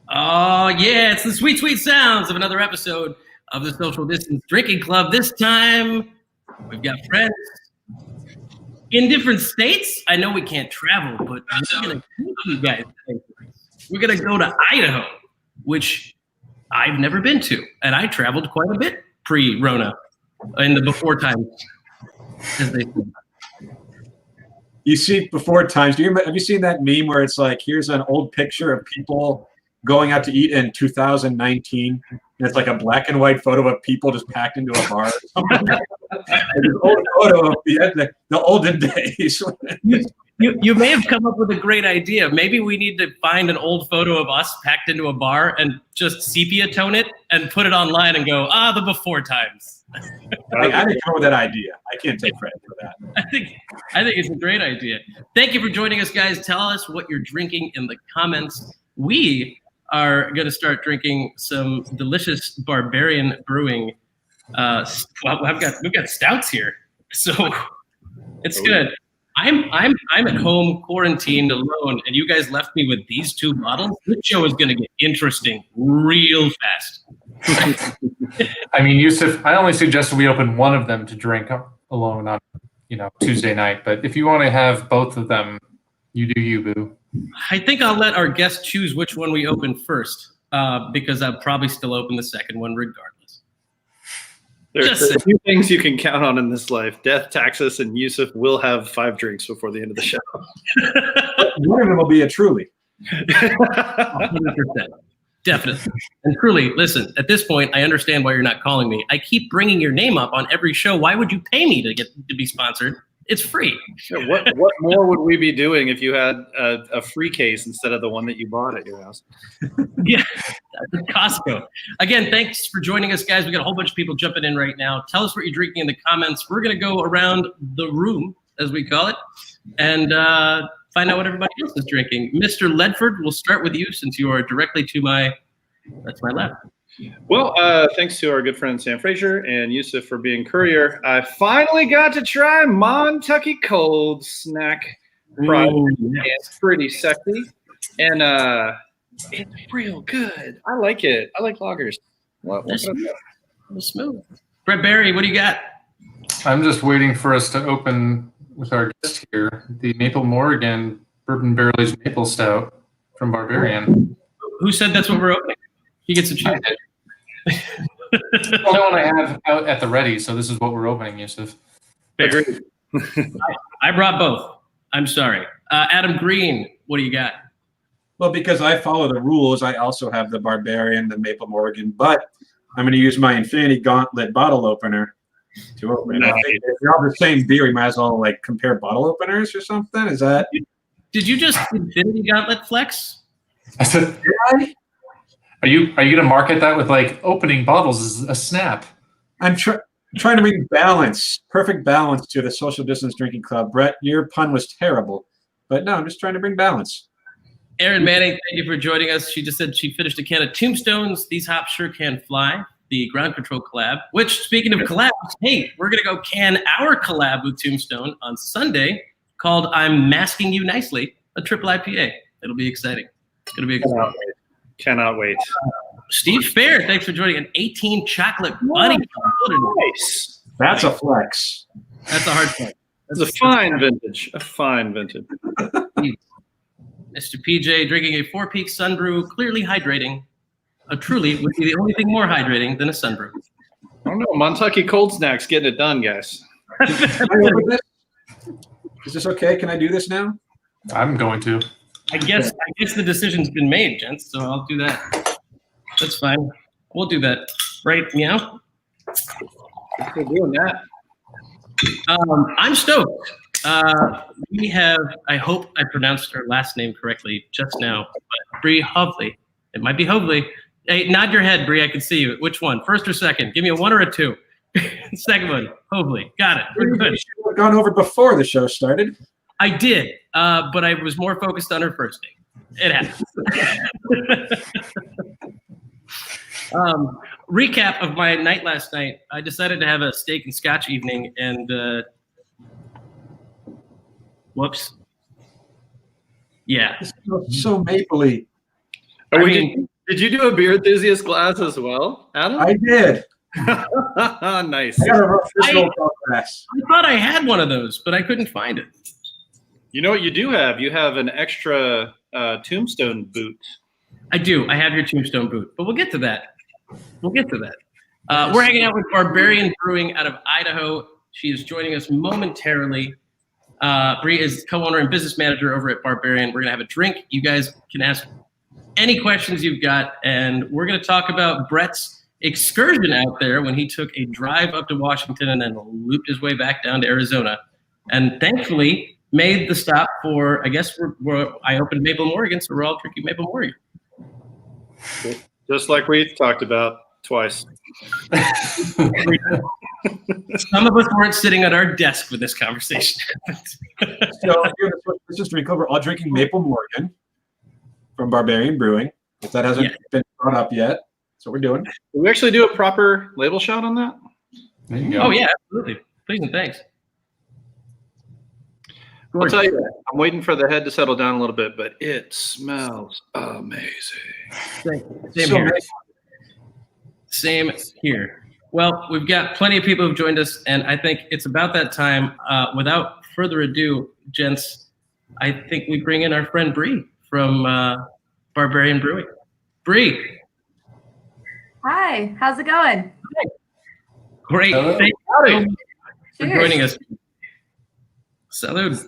Oh, yeah, it's the sweet, sweet sounds of another episode of the Social Distance Drinking Club. This time, we've got friends in different states. I know we can't travel, but we're going to take you guys. We're going to go to Idaho, which I've never been to, and I traveled quite a bit pre-Rona, in the before times, as they say. You see before times. Have you seen that meme where it's like, here's an old picture of people going out to eat in 2019, and it's like a black and white photo of people just packed into a bar. And an old photo of the olden days. You may have come up with a great idea. Maybe we need to find an old photo of us packed into a bar and just sepia tone it and put it online and go, the before times. I didn't come up with that idea. I can't take credit for that. I think it's a great idea. Thank you for joining us, guys. Tell us what you're drinking in the comments. We are going to start drinking some delicious Barbarian Brewing. We've got stouts here, so it's good. I'm at home quarantined alone, and you guys left me with these two bottles. This show is going to get interesting real fast. I mean, Yusuf, I only suggest we open one of them to drink alone on, Tuesday night. But if you want to have both of them, you do you, boo. I think I'll let our guest choose which one we open first, because I'll probably still open the second one regardless. There's a few things you can count on in this life. Death, taxes, and Yusuf will have 5 drinks before the end of the show. One of them will be a Truly. 100%. Definitely. And truly, listen, at this point, I understand why you're not calling me. I keep bringing your name up on every show. Why would you pay me to be sponsored? It's free. Yeah, what more would we be doing if you had a free case instead of the one that you bought at your house? Yeah, Costco. Again, thanks for joining us, guys. We got a whole bunch of people jumping in right now. Tell us what you're drinking in the comments. We're going to go around the room, as we call it, and find out what everybody else is drinking. Mr. Ledford, we'll start with you since you are directly to my left. Well, thanks to our good friend Sam Frazier and Yusuf for being courier. I finally got to try Montucky Cold snack product. Yes. It's pretty sexy, and it's real good. I like it. I like lagers. Smooth. Brett Barry, what do you got? I'm just waiting for us to open with our guest here, the Maple Morgan Bourbon Barrel Aged Maple Stout from Barbarian. Who said that's what we're opening? He gets a choose. The only one I have out at the ready, so this is what we're opening, Yusuf. Agreed. I brought both. I'm sorry. Adam Green, what do you got? Well, because I follow the rules, I also have the Barbarian, the Maple Morgan, but I'm going to use my Infinity Gauntlet bottle opener to open it. I think if you're all the same beer, we might as well compare bottle openers or something. Is that? Did you just Infinity Gauntlet flex? I said, Are you going to market that with opening bottles as a snap? I'm trying to bring perfect balance to the Social Distance Drinking Club. Brett, your pun was terrible, but no, I'm just trying to bring balance. Erin Manning, thank you for joining us. She just said she finished a can of Tombstones. These hops sure can fly. The Ground Control collab, which, speaking of collabs, hey, we're going to go can our collab with Tombstone on Sunday called I'm Masking You Nicely, a triple IPA. It'll be exciting. It's going to be exciting. Cannot wait. Steve Fair, thanks for joining. An 18 chocolate bunny. Nice. That's a flex. That's a hard flex. It's a fine vintage. A fine vintage. Mr. PJ drinking a Four Peaks Sunbrew, clearly hydrating. A Truly would be the only thing more hydrating than a Sunbrew. I don't know. Montucky Cold Snack's getting it done, guys. Is this okay? Can I do this now? I'm going to. I guess the decision's been made, gents, so I'll do that. That's fine. We'll do that. Right, meow? We're doing that. I'm stoked. We have, I hope I pronounced her last name correctly just now, but Bree Hovley. It might be Hovley. Hey, nod your head, Bree. I can see you. Which one? First or second? Give me a 1 or a 2. Second one. Hovley. Got it. We're good. You should have gone over before the show started. I did, but I was more focused on her first name. It happens. Recap of my night last night. I decided to have a steak and scotch evening, and whoops. Yeah. It's so mapley. Are we Did you do a beer enthusiast glass as well, Adam? I did. Nice. I got a official glass. I thought I had one of those, but I couldn't find it. You know what you do have? You have an extra tombstone boot. I do. I have your tombstone boot, but we'll get to that. We're hanging out with Barbarian Brewing out of Idaho. She is joining us momentarily. Bree is co-owner and business manager over at Barbarian. We're going to have a drink. You guys can ask any questions you've got, and we're going to talk about Brett's excursion out there when he took a drive up to Washington and then looped his way back down to Arizona. And thankfully made the stop for, I guess, I opened Maple Morgan, so we're all drinking Maple Morgan. Just like we talked about twice. Some of us weren't sitting at our desk with this conversation. So let's just drink over. All drinking Maple Morgan from Barbarian Brewing. If that hasn't been brought up yet, that's what we're doing. Did we actually do a proper label shot on that? There you go. Oh, yeah, absolutely. Please and thanks. I'll tell you, I'm waiting for the head to settle down a little bit, but it smells amazing. Same here. Well, we've got plenty of people who've joined us, and I think it's about that time. Without further ado, gents, I think we bring in our friend Bree from Barbarian Brewing. Bree. Hi, how's it going? Great. Hello. Thank you for joining us. Salud.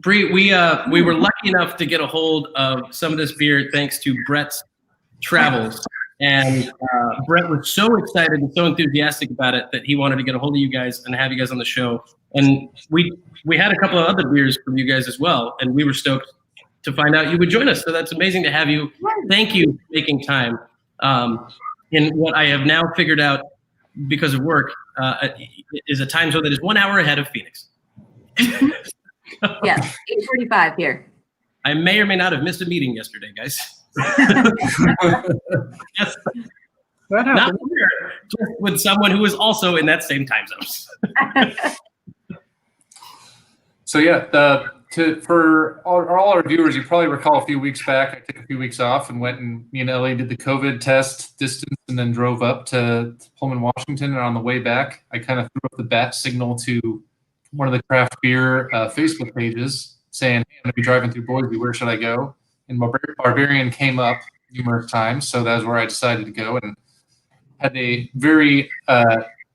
Bree, we were lucky enough to get a hold of some of this beer thanks to Brett's travels. And Brett was so excited and so enthusiastic about it that he wanted to get a hold of you guys and have you guys on the show. And we had a couple of other beers from you guys as well, and we were stoked to find out you would join us. So that's amazing to have you. Thank you for making time. In what I have now figured out because of work is a time zone that is 1 hour ahead of Phoenix. Yes, 8:45 here. I may or may not have missed a meeting yesterday, guys. Yes. That Not happened. here, just with someone who is also in that same time zone. So yeah, for all our viewers, you probably recall a few weeks back, I took a few weeks off and went and me and Ellie did the COVID test distance and then drove up to Pullman, Washington. And on the way back, I kind of threw up the bat signal to one of the craft beer Facebook pages saying, hey, I'm going to be driving through Boise. Where should I go? And Barbarian came up numerous times. So that was where I decided to go and had a very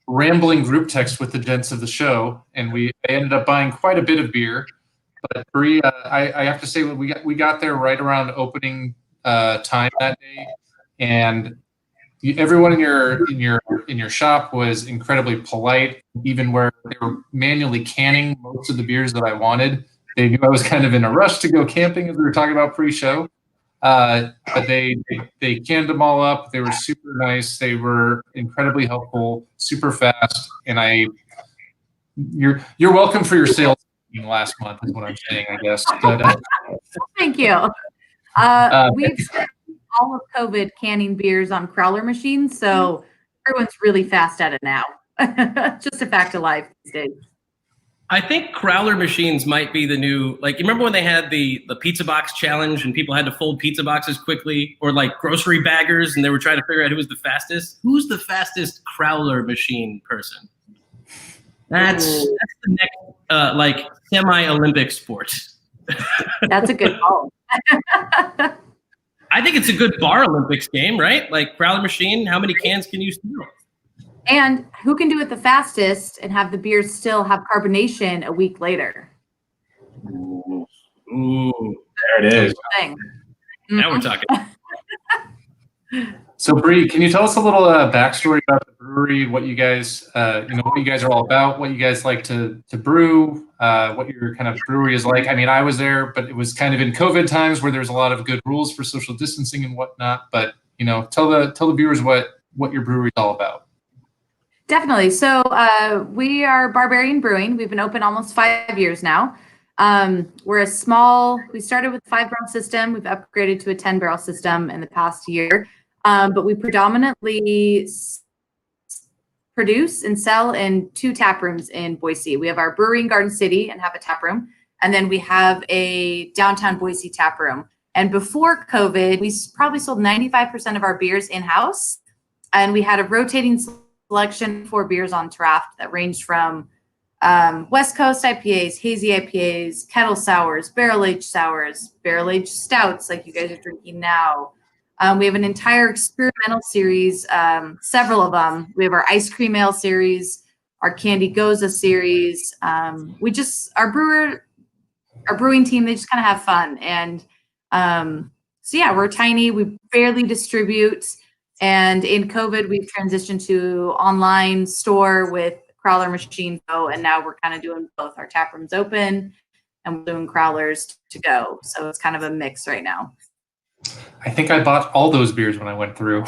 rambling group text with the gents of the show. And I ended up buying quite a bit of beer. But Bree, I have to say we got there right around opening time that day, and everyone in your shop was incredibly polite. Even where they were manually canning most of the beers that I wanted, they knew I was kind of in a rush to go camping, as we were talking about pre-show. But they canned them all up. They were super nice. They were incredibly helpful, super fast, and you're welcome for your sales last month is what I'm saying, I guess. But, Thank you. We've spent all of COVID canning beers on crowler machines, so everyone's really fast at it now. Just a fact of life these days. I think crowler machines might be the new, like, you remember when they had the pizza box challenge and people had to fold pizza boxes quickly, or like grocery baggers, and they were trying to figure out who was the fastest? Who's the fastest crowler machine person? That's the next like semi-Olympic sport. That's a good call. I think it's a good bar Olympics game, right? Like crowler machine, how many cans can you steal? And who can do it the fastest and have the beers still have carbonation a week later? Ooh, There it is. Thing. now we're talking. So Bree, can you tell us a little backstory about the brewery, what you guys, what you guys are all about, what you guys like to brew, what your kind of brewery is like? I mean, I was there, but it was kind of in COVID times where there's a lot of good rules for social distancing and whatnot. But tell the viewers what your brewery is all about. Definitely. So we are Barbarian Brewing. We've been open almost 5 years now. We started with a 5-barrel system. We've upgraded to a 10-barrel system in the past year. But we predominantly produce and sell in 2 tap rooms in Boise. We have our brewery in Garden City and have a tap room. And then we have a downtown Boise tap room. And before COVID, we probably sold 95% of our beers in-house. And we had a rotating selection for beers on draft that ranged from West Coast IPAs, hazy IPAs, kettle sours, barrel-aged stouts like you guys are drinking now. We have an entire experimental series, several of them. We have our ice cream ale series, our candy goza series. Our brewing team, they just kind of have fun. And so yeah, we're tiny. We barely distribute. And in COVID, we've transitioned to online store with crowler machine go, and now we're kind of doing both. Our tap room's open and we're doing crowlers to go. So it's kind of a mix right now. I think I bought all those beers when I went through.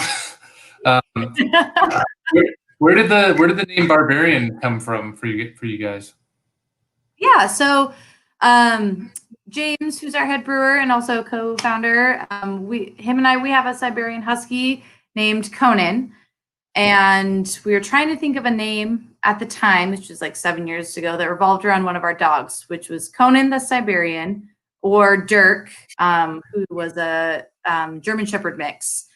Where did the name Barbarian come from for you guys? Yeah, so James, who's our head brewer and also co-founder, him and I have a Siberian Husky named Conan, and we were trying to think of a name at the time, which was like 7 years ago, that revolved around one of our dogs, which was Conan the Siberian, or Dirk, who was a German Shepherd mix.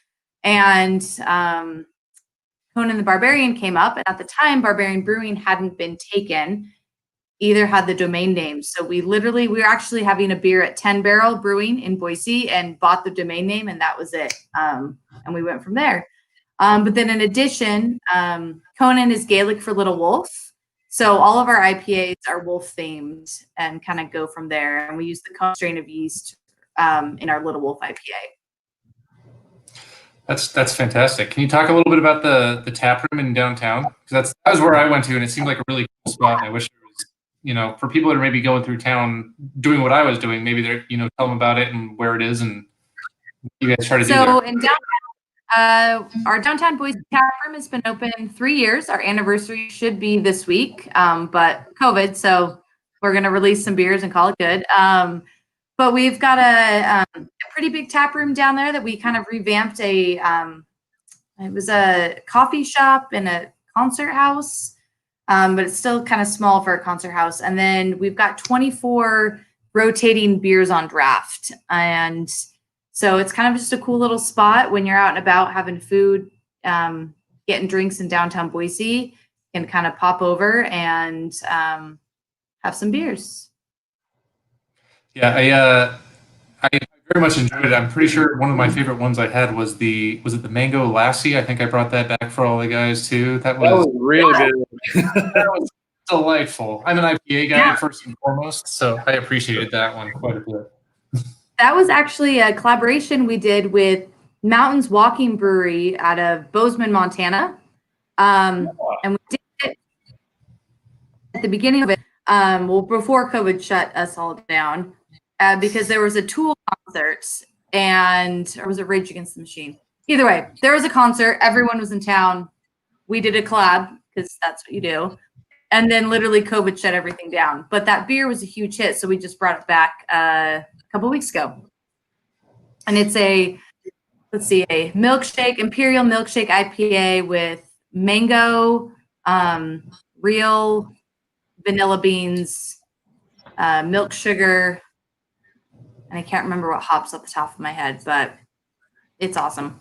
And Conan the Barbarian came up, and at the time, Barbarian Brewing hadn't been taken, either had the domain name. So we were actually having a beer at 10 Barrel Brewing in Boise and bought the domain name, and that was it. And we went from there. But then in addition, Conan is Gaelic for little wolf. So all of our IPAs are wolf themed and kind of go from there. And we use the Conan strain of yeast in our Little Wolf IPA. That's fantastic. Can you talk a little bit about the tap room in downtown? Because that was where I went to, and it seemed like a really cool spot. And I wish there was, for people that are maybe going through town doing what I was doing, maybe they're, tell them about it and where it is and what you guys try to do there. So in downtown, our downtown Boise tap room has been open 3 years. Our anniversary should be this week, but COVID, so we're going to release some beers and call it good. But we've got a pretty big tap room down there that we kind of revamped. It was a coffee shop and a concert house, but it's still kind of small for a concert house. And then we've got 24 rotating beers on draft. And so it's kind of just a cool little spot when you're out and about having food, getting drinks in downtown Boise. You can kind of pop over and have some beers. Yeah, I very much enjoyed it. I'm pretty sure one of my favorite ones I had was it the Mango Lassie? I think I brought that back for all the guys too. That was really good. That was delightful. I'm an IPA guy first and foremost, so I appreciated that one quite a bit. That was actually a collaboration we did with Mountains Walking Brewery out of Bozeman, Montana. And we did it at the beginning of it, before COVID shut us all down, because there was a Tool concert or was it Rage Against the Machine? Either way, there was a concert. Everyone was in town. We did a collab because that's what you do. And then literally COVID shut everything down. But that beer was a huge hit, so we just brought it back a couple weeks ago. And it's a imperial milkshake IPA with mango, real vanilla beans, milk sugar, and I can't remember what hops off the top of my head, but it's awesome.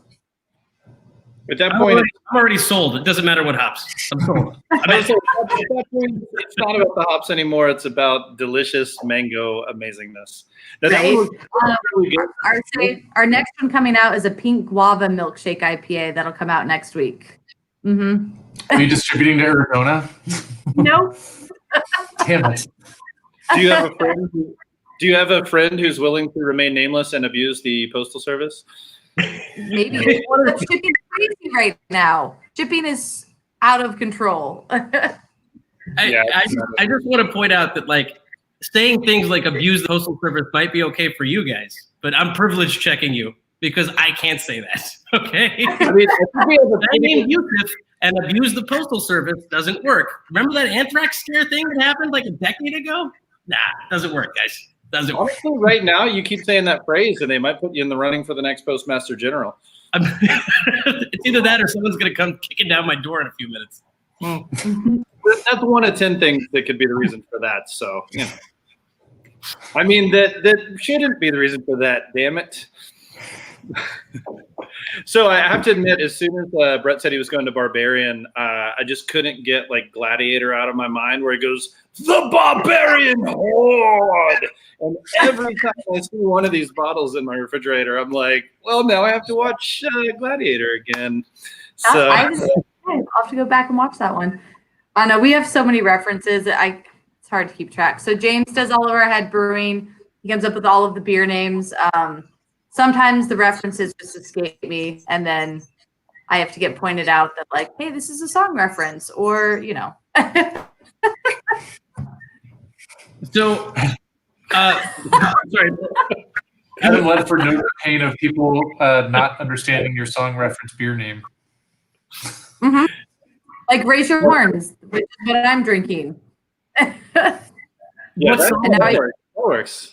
At that point, I'm already sold. It doesn't matter what hops. I'm sold. at that point, it's not about the hops anymore. It's about delicious mango amazingness. Now, that Right. one was really good. Our next one coming out is a pink guava milkshake IPA that'll come out next week. Mm-hmm. Are you distributing to Arizona? Nope. Damn it. Do you have a friend who's willing to remain nameless and abuse the postal service? Maybe. But shipping is crazy right now. Shipping is out of control. I just want to point out that saying things like abuse the postal service might be okay for you guys, but I'm privileged checking you because I can't say that. Okay. I mean, that name Yusuf and abuse the postal service doesn't work. Remember that anthrax scare thing that happened like a decade ago? Nah, doesn't work, guys. Doesn't work. Honestly, right now you keep saying that phrase, and they might put you in the running for the next postmaster general. It's either that or someone's going to come kicking down my door in a few minutes. That's one of 10 things that could be the reason for that. So, I mean, that shouldn't be the reason for that. Damn it. So I have to admit, as soon as Brett said he was going to Barbarian, I just couldn't get like Gladiator out of my mind, where he goes, "The Barbarian Horde," and every time I see one of these bottles in my refrigerator, I'm like, well, now I have to watch Gladiator again. So I'll have to go back and watch that one. I know we have so many references that it's hard to keep track. So James does all of our head brewing. He comes up with all of the beer names. Sometimes the references just escape me, and then I have to get pointed out that, like, hey, this is a song reference, or, you know. So, sorry. Haven't led for no pain of people not understanding your song reference beer name. Mm-hmm. Like Raise Your Horns, which is what I'm drinking. yeah, that works.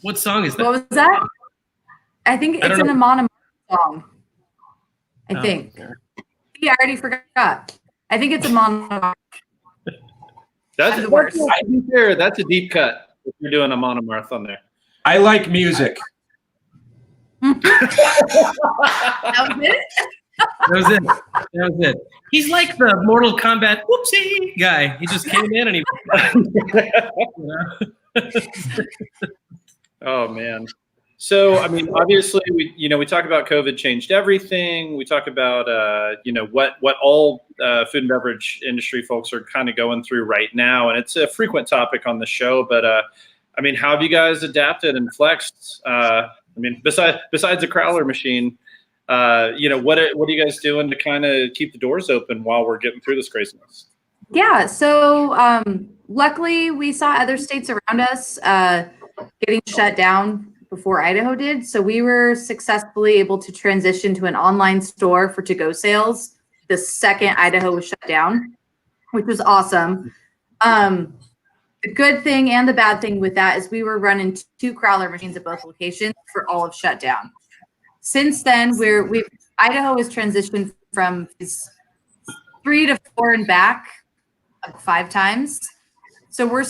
What song is that? What was that? I think it's an Amon song. I think. Yeah, I already forgot. I think it's Amon. That's worse. I be fair. That's a deep cut if you're doing a monomarth on there. I like music. That was it? That was it. He's like the Mortal Kombat whoopsie guy. He just came in and he. Oh man. So I mean, obviously, we talk about COVID changed everything. We talk about what all food and beverage industry folks are kind of going through right now, and it's a frequent topic on the show. But I mean, how have you guys adapted and flexed? I mean, besides a crowler machine, what are you guys doing to kind of keep the doors open while we're getting through this craziness? Yeah. So luckily, we saw other states around us getting shut down before Idaho did. So we were successfully able to transition to an online store for to-go sales the second Idaho was shut down, which was awesome. The good thing and the bad thing with that is we were running 2 crowler machines at both locations for all of shutdown. Since then, Idaho has transitioned from 3 to 4 and back 5 times. So we're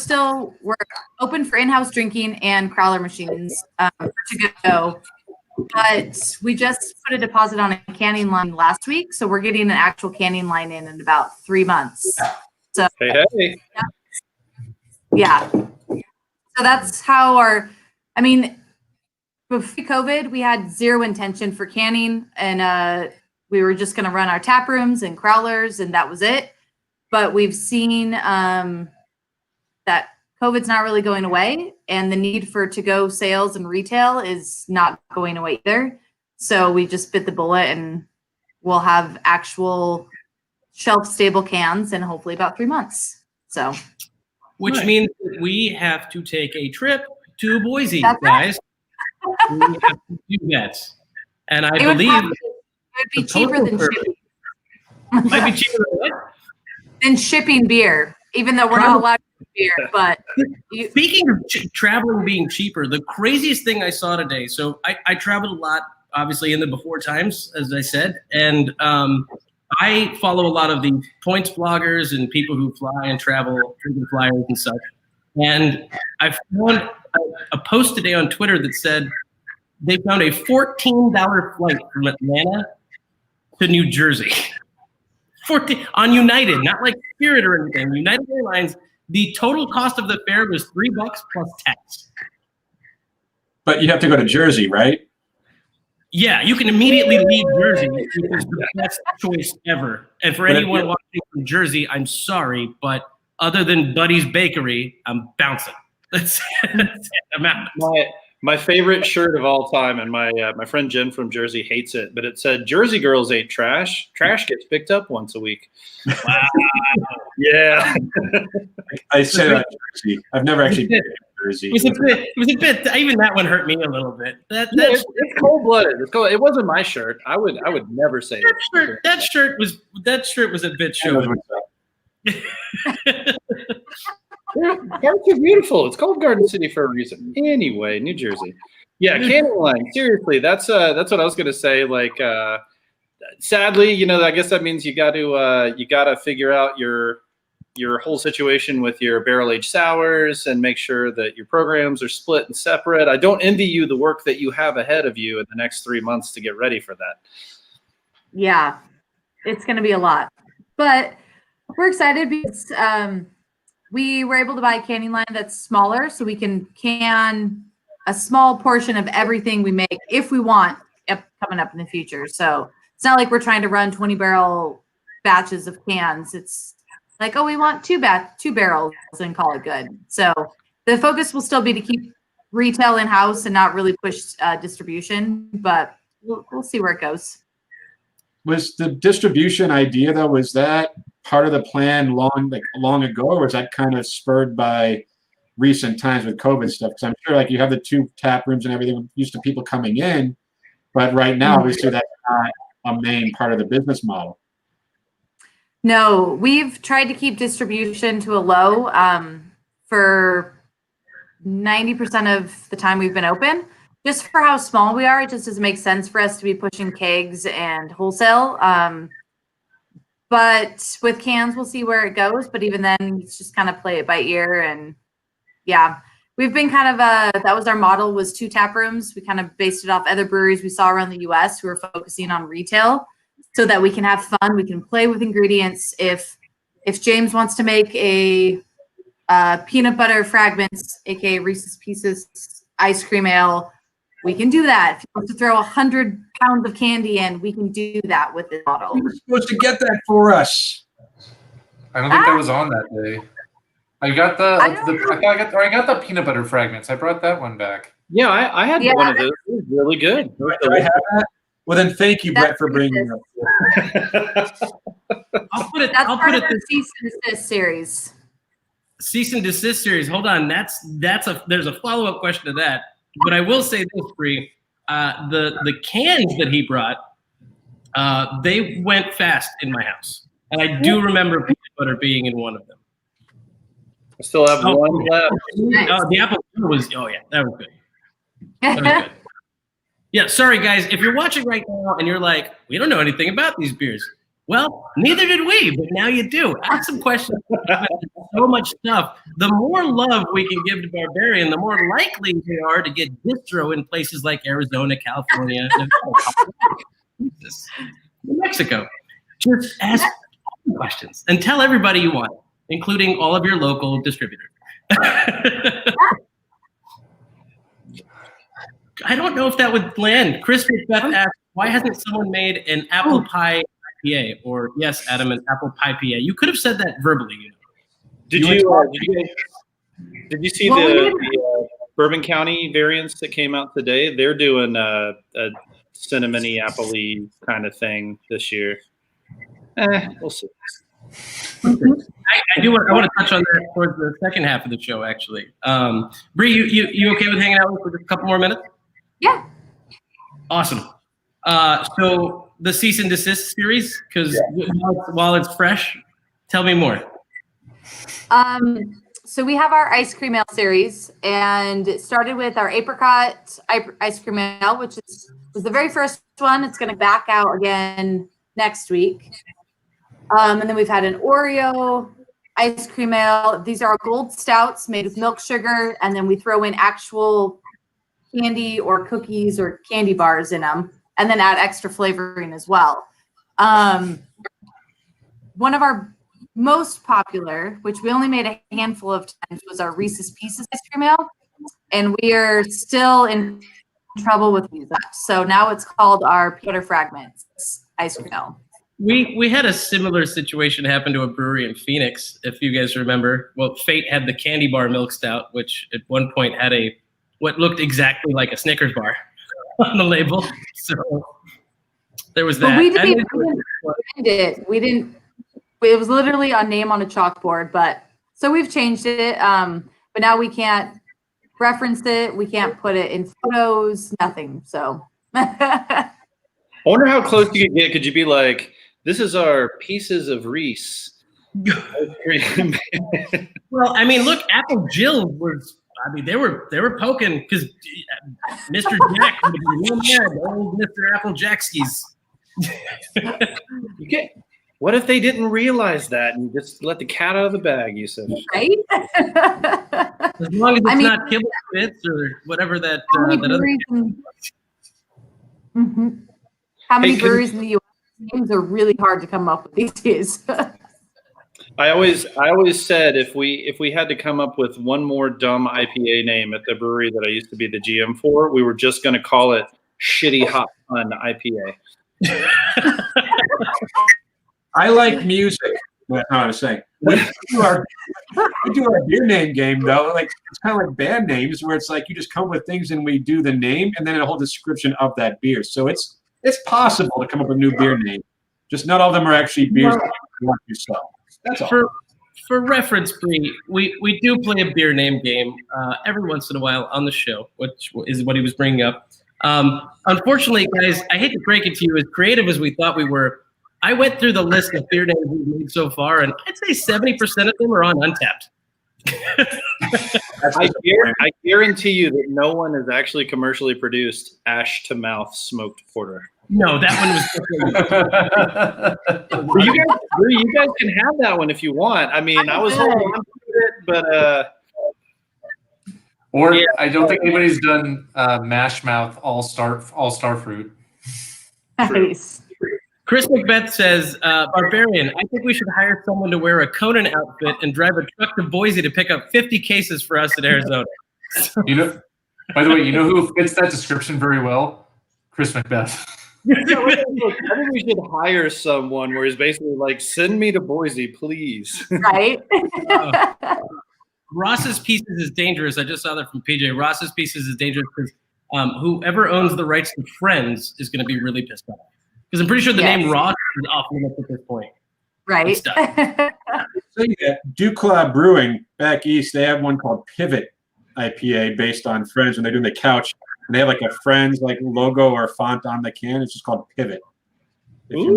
open for in-house drinking and crowler machines to go. But we just put a deposit on a canning line last week. So we're getting an actual canning line in about 3 months. So hey. Yeah. So that's how before COVID, we had zero intention for canning, and we were just going to run our tap rooms and crowlers, and that was it. But we've seen that COVID's not really going away, and the need for to-go sales and retail is not going away either. So we just bit the bullet, and we'll have actual shelf-stable cans in hopefully about 3 months. So, which means that we have to take a trip to Boise, That's guys. We have to do that, and I believe it would be cheaper than shipping. Might be cheaper than shipping beer, even though we're not allowed to ship beer. But speaking of traveling being cheaper, the craziest thing I saw today. So I traveled a lot, obviously in the before times, as I said, and I follow a lot of the points bloggers and people who fly and travel, frequent flyers and such. And I found a post today on Twitter that said they found a $14 flight from Atlanta to New Jersey. 14 on United, not like Spirit or anything. United Airlines, the total cost of the fare was $3 plus tax. But you have to go to Jersey, right? Yeah, you can immediately leave Jersey, which is the best choice ever. And for anyone watching from Jersey, I'm sorry, but other than Buddy's Bakery, I'm bouncing. That's I'm out. My favorite shirt of all time, and my friend Jen from Jersey hates it, but it said, "Jersey girls ate trash. Trash gets picked up once a week." Wow. Yeah. I said Jersey. I've never actually been to Jersey. It was a bit. Even that one hurt me a little bit. It's cold blooded. It's cold. It wasn't my shirt. I would never say that shirt was a bit showy. Parts are beautiful. It's called Garden City for a reason. Anyway, New Jersey. Yeah, canning line. Seriously, that's what I was gonna say. Like, sadly, I guess that means you got to figure out your your whole situation with your barrel-aged sours and make sure that your programs are split and separate. I don't envy you the work that you have ahead of you in the next 3 months to get ready for that. Yeah, it's going to be a lot. But we're excited because we were able to buy a canning line that's smaller, so we can can a small portion of everything we make if we want coming up in the future. So it's not like we're trying to run 20 barrel batches of cans. It's like, oh, we want two barrels and call it good. So the focus will still be to keep retail in-house and not really push distribution, but we'll see where it goes. Was the distribution idea though, was that part of the plan long ago, or was that kind of spurred by recent times with COVID stuff? Because I'm sure like you have the 2 tap rooms and everything used to people coming in, but right now obviously that's not a main part of the business model. No, we've tried to keep distribution to a low for 90% of the time we've been open. Just for how small we are, it just doesn't make sense for us to be pushing kegs and wholesale. But with cans, we'll see where it goes. But even then, it's just kind of play it by ear. And yeah, we've been kind of that was our model, was 2 tap rooms. We kind of based it off other breweries we saw around the U.S. who are focusing on retail, so that we can have fun. We can play with ingredients. If James wants to make a peanut butter fragments, aka Reese's Pieces ice cream ale, we can do that. If he wants to throw 100 pounds of candy in, we can do that with this bottle. You were supposed to get that for us. I don't think that was on that day. I got I got the peanut butter fragments. I brought that one back. Yeah, I had one of those. It was really good. Do I have that? Well, then thank you, Brett, for bringing it up. I'll put it. That's I'll part put of it. the cease and desist series. Cease and desist series. Hold on. There's a follow-up question to that. But I will say this, Bree. The cans that he brought, they went fast in my house, and I do remember peanut butter being in one of them. I still have one left. Oh, the apple was. Oh yeah, that was good. That was good. Yeah, sorry guys. If you're watching right now and you're like, we don't know anything about these beers. Well, neither did we, but now you do. Ask some questions. So much stuff. The more love we can give to Barbarian, the more likely we are to get distro in places like Arizona, California, New Mexico. Just ask questions and tell everybody you want, including all of your local distributors. I don't know if that would land. Chris Beth asked, why hasn't someone made an apple pie IPA? Or yes, Adam, an apple pie PA. You could have said that verbally. You know. Did you see the Bourbon County variants that came out today? They're doing a cinnamony, apple-y kind of thing this year. We'll see. I want to touch on that towards the second half of the show, actually. Bree, you okay with hanging out for a couple more minutes? Yeah. Awesome. So the cease and desist series, because while it's fresh, tell me more. So we have our ice cream ale series, and it started with our apricot ice cream ale, which was the very first one. It's going to back out again next week. And then we've had an Oreo ice cream ale. These are gold stouts made with milk sugar, and then we throw in actual candy or cookies or candy bars in them, and then add extra flavoring as well. One of our most popular, which we only made a handful of times, was our Reese's Pieces ice cream ale, and we are still in trouble with these. So now it's called our peanut butter fragments ice cream ale. We had a similar situation happen to a brewery in Phoenix, if you guys remember. Well, Fate had the candy bar milk stout, which at one point had what looked exactly like a Snickers bar on the label. So there was that. But we didn't. It was literally a name on a chalkboard, but so we've changed it. But now we can't reference it. We can't put it in photos. Nothing. So. I wonder how close you could get. Could you be like, "This is our Pieces of Reese"? Well, I mean, look, Apple Jill was. I mean, they were poking because Mr. Jack, old Mr. Apple Jackskis. You can't. What if they didn't realize that and you just let the cat out of the bag, Yusuf? Right? As long as it's not kibble bits or whatever that. How many breweries How many breweries in the U.S. names are really hard to come up with these days? I always said if we had to come up with one more dumb IPA name at the brewery that I used to be the GM for, we were just going to call it Shitty Hot Fun IPA. I like music. That's what I was saying. We do our beer name game though. Like it's kind of like band names where it's like you just come up with things and we do the name and then a whole description of that beer. So it's possible to come up with a new beer name. Just not all of them are actually beers that you want to sell. That's all. For reference, Bree, we do play a beer name game every once in a while on the show, which is what he was bringing up. Unfortunately, guys, I hate to break it to you, as creative as we thought we were, I went through the list of beer names we've made so far, and I'd say 70% of them are on Untapped. I guarantee you that no one has actually commercially produced Ash to Mouth smoked porter. No, that one was. You guys can have that one if you want. I mean, I was holding on to it, but or yeah. I don't think anybody's done Mash Mouth All Star Fruit. Nice. Chris Macbeth says, Barbarian, I think we should hire someone to wear a Conan outfit and drive a truck to Boise to pick up 50 cases for us in Arizona. By the way, you know who fits that description very well? Chris Macbeth. I think we should hire someone where he's basically like, send me to Boise, please. Right? Ross's Pieces is dangerous. I just saw that from PJ. Ross's Pieces is dangerous because whoever owns the rights to Friends is going to be really pissed off. Because I'm pretty sure the name Ross is off limits at this point. Right. So yeah, Duclaw Brewing back east, they have one called Pivot IPA based on Friends when they're doing the couch. And they have like a Friends like logo or font on the can. It's just called Pivot. Probably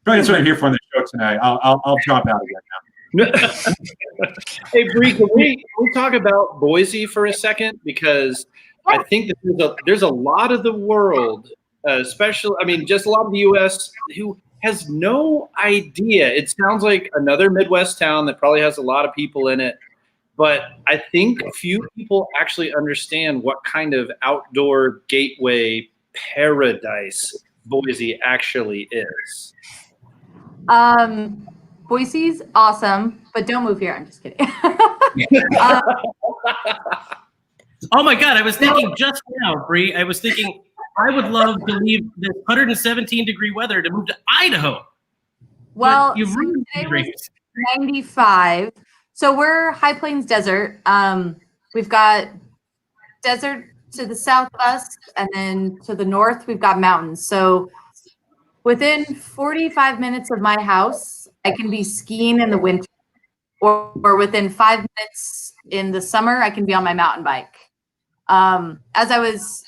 that's what I'm here for on the show tonight. I'll jump out again now. Hey, Bree, can we talk about Boise for a second? Because I think that there's a lot of the world, especially, I mean, just a lot of the U.S. who has no idea. It sounds like another Midwest town that probably has a lot of people in it. But I think few people actually understand what kind of outdoor gateway paradise Boise actually is. Boise's awesome, but don't move here. I'm just kidding. Oh my God, I was thinking just now, Bree, I was thinking I would love to leave this 117-degree weather to move to Idaho. Well, you've ruined today was 95. So we're High Plains Desert. We've got desert to the south of us, and then to the north, we've got mountains. So within 45 minutes of my house, I can be skiing in the winter, or within 5 minutes in the summer, I can be on my mountain bike. As I was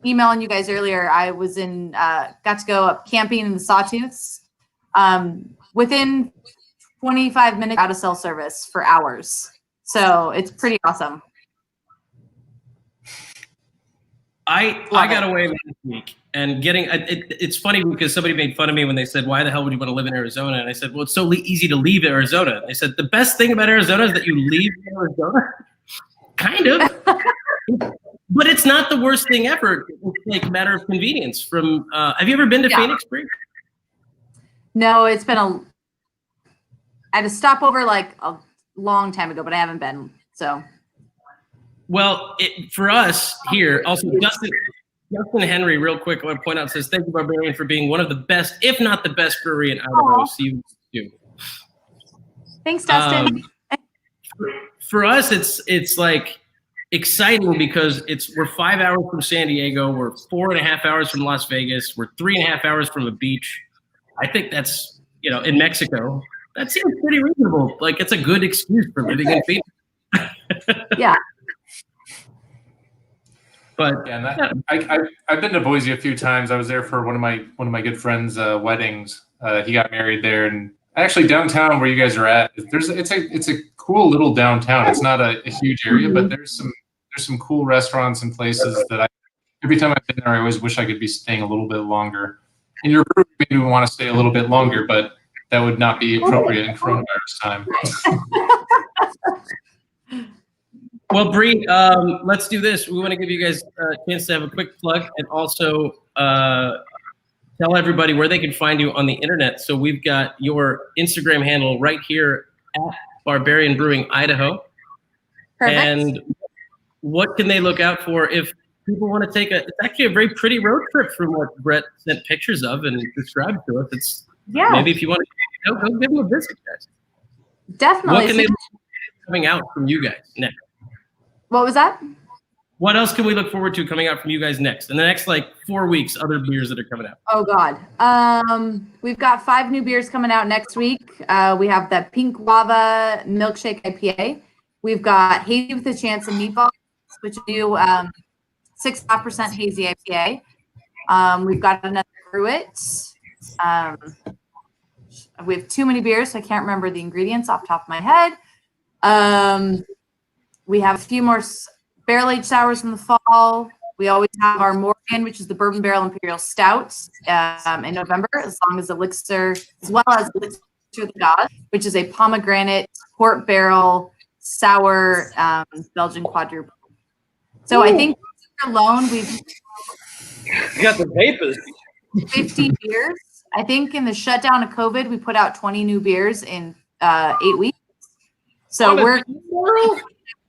emailing you guys earlier, I was got to go up camping in the Sawtooths. Within 25 minutes out of cell service for hours. So it's pretty awesome. I got away last week and it's funny because somebody made fun of me when they said, why the hell would you want to live in Arizona? And I said, well, it's so easy to leave Arizona. They said, the best thing about Arizona is that you leave Arizona. Kind of. But it's not the worst thing ever. It's like a matter of convenience. Have you ever been to Phoenix, Bree? No, it's been I had to stop over like a long time ago, but I haven't been. So, well, for us here, also Justin Henry, real quick, I want to point out, says, thank you, Barbarian, for being one of the best, if not the best brewery in Idaho. See you. Thanks, Dustin. For us, it's like exciting because we're 5 hours from San Diego, we're 4.5 hours from Las Vegas, we're 3.5 hours from a beach. I think that's in Mexico. That seems pretty reasonable. Like, it's a good excuse for living in Phoenix. Yeah. But I've been to Boise a few times. I was there for one of my good friends' weddings. He got married there, and actually downtown where you guys are at, it's a cool little downtown. It's not a huge area, but there's some cool restaurants and places that every time I've been there, I always wish I could be staying a little bit longer. In your brewery, maybe we want to stay a little bit longer, but that would not be appropriate in coronavirus time. Well, Bree, let's do this. We want to give you guys a chance to have a quick plug and also tell everybody where they can find you on the internet. So we've got your Instagram handle right here at Barbarian Brewing, Idaho. Perfect. And what can they look out for if people want to take it's actually a very pretty road trip from what Brett sent pictures of and described to us. It's maybe if you want to go give them a visit, guys. Definitely. What can they look coming out from you guys next? What was that? What else can we look forward to coming out from you guys next? In the next 4 weeks, other beers that are coming out. Oh God. We've got 5 new beers coming out next week. We have the Pink Guava Milkshake IPA. We've got Hazy with a Chance of Meatballs, which is new 6.5% hazy IPA. We've got another Brew It. We have too many beers, so I can't remember the ingredients off the top of my head. We have a few more barrel-aged sours in the fall. We always have our Morgan, which is the Bourbon Barrel Imperial Stout in November, as long as Elixir, as well as Elixir of the Gods, which is a pomegranate port barrel sour Belgian quadruple. So I think alone we've got the vapors. 50 beers. I think in the shutdown of COVID, we put out 20 new beers in 8 weeks. So we're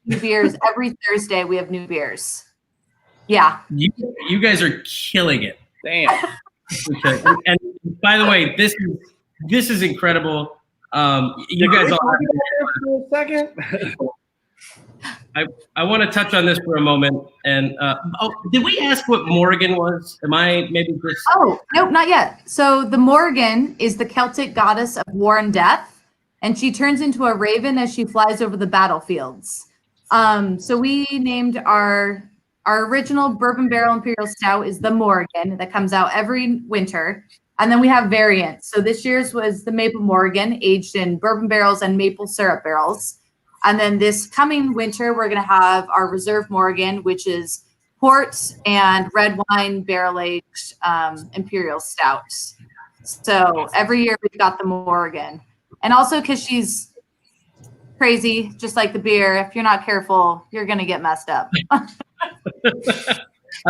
new beers every Thursday. We have new beers. Yeah. You guys are killing it. Damn. Okay. And by the way, this is incredible. You guys all have for a second. I want to touch on this for a moment. And did we ask what Morgan was? Am I maybe just? Oh, nope, not yet. So the Morgan is the Celtic goddess of war and death, and she turns into a raven as she flies over the battlefields. So we named our original Bourbon Barrel Imperial Stout is the Morgan that comes out every winter. And then we have variants. So this year's was the Maple Morgan, aged in bourbon barrels and maple syrup barrels. And then this coming winter, we're going to have our Reserve Morgan, which is port and red wine barrel-aged Imperial Stout. So every year we've got the Morgan. And also because she's crazy, just like the beer, if you're not careful, you're going to get messed up. I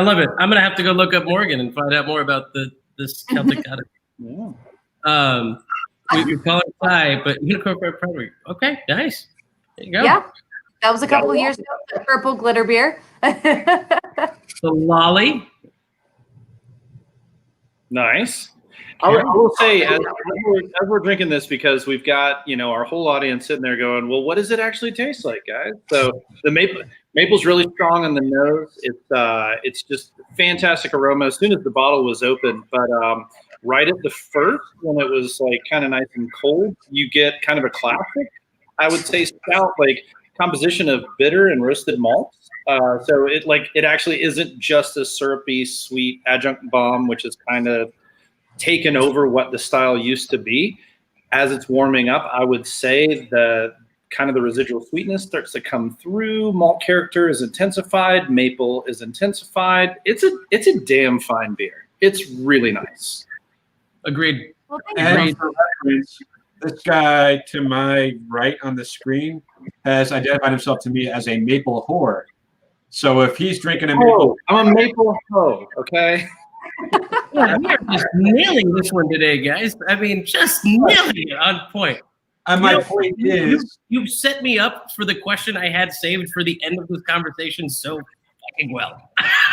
love it. I'm going to have to go look up Morgan and find out more about this Celtic goddess. Yeah. You're calling it pie, but you're going to go for a primary. Okay, nice. There you go. Yeah, that was a couple of years ago. The purple glitter beer. The Lolly. Nice. I will say, as we're drinking this, because we've got our whole audience sitting there going, well, what does it actually taste like, guys? So the maple's really strong on the nose. It's just fantastic aroma as soon as the bottle was open. But right at the first, when it was kind of nice and cold, you get kind of a classic, I would say, stout composition of bitter and roasted malts. So it actually isn't just a syrupy, sweet adjunct bomb, which is kind of taken over what the style used to be. As it's warming up, I would say the residual sweetness starts to come through. Malt character is intensified. Maple is intensified. It's a damn fine beer. It's really nice. Agreed. Well, And for reference, this guy to my right on the screen has identified himself to me as a maple whore. So if he's drinking a maple, I'm a maple hoe, okay? Yeah, we are just nailing this one today, guys. I mean, just nailing it on point. and my point is, You set me up for the question I had saved for the end of this conversation so fucking well.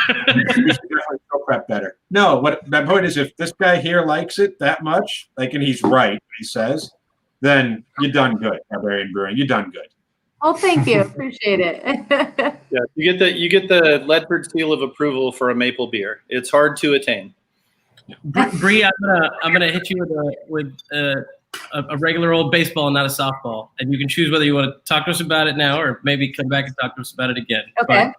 you should definitely prep better. No, what my point is, if this guy here likes it that much, and he's right, he says, then you're done good, Barbarian Brewing. You're done good. Oh, thank you. Appreciate it. Yeah, you get the Ledford seal of approval for a maple beer. It's hard to attain. Bree, I'm gonna hit you with a regular old baseball and not a softball, and you can choose whether you want to talk to us about it now or maybe come back and talk to us about it again. Okay.